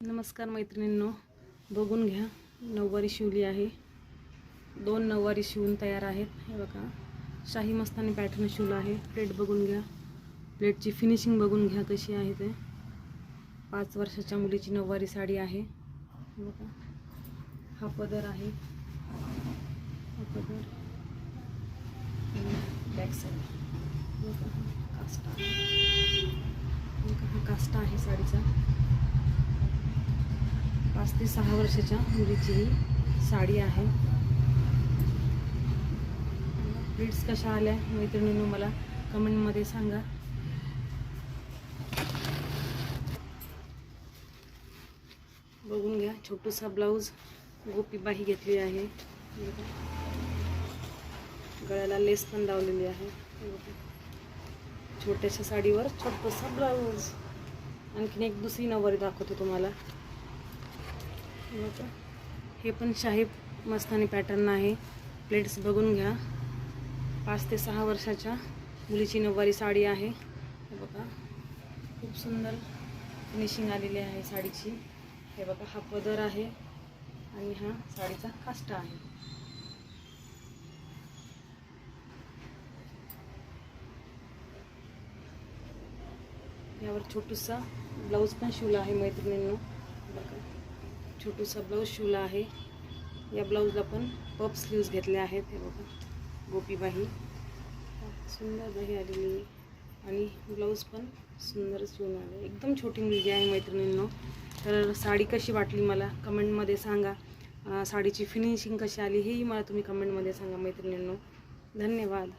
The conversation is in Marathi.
नमस्कार मैत्रिणींनो, बघून घ्या. नऊवारी शिवली आहे. 2 नऊवारी शिवून तयार आहेत. हे बघा, शाही मस्तानी पॅटर्न शिवला आहे. प्लेट बघून घ्या, प्लेटची फिनिशिंग बघून घ्या कशी आहे ते. 5 वर्षाच्या मुलीची नऊवारी साडी आहे. हे बघा, हा पदर आहे. हा पदर बॅक साईड काष्टा आहे. हा काष्टा आहे साडीचा. 5 ते 6 वर्षाच्या मुलीची ही साडी आहे. प्लीट्स कशा आल्या मैत्रिणींनो मला कमेंटमध्ये सांगा. बघून घ्या, छोटूसा ब्लाऊज गोपीबाही घेतली आहे. गळ्याला लेस पण लावलेली आहे. छोट्याशा साडीवर छोटूसा ब्लाऊज. आणखीन एक दुसरी नऊवारी दाखवते तुम्हाला. हे पण शाही मस्तानी पॅटर्न आहे. प्लेट्स बघून घ्या. 5 ते 6 वर्षाच्या मुलीची नऊवारी साडी आहे. हे बघा, खूप सुंदर फिनिशिंग आलेली आहे साडीची. हे बघा, हा पदर आहे आणि हा साडीचा काष्टा आहे. यावर छोटूसा ब्लाऊज पण शिवला आहे मैत्रिणींनो. बघा, छोटूसा ब्लाऊज शिवला आहे. या ब्लाऊजला पण पफ स्लीव्ज घेतले आहेत. हे बघा, गोपीबाही सुंदर बाही आलेली आहे आणि ब्लाऊज पण सुंदर शिवून आले. एकदम छोटी मुलगी आहे मैत्रिणींनो. तर साडी कशी वाटली मला कमेंटमध्ये सांगा. साडीची फिनिशिंग कशी आली हेही मला तुम्ही कमेंटमध्ये सांगा मैत्रिणींनो. धन्यवाद.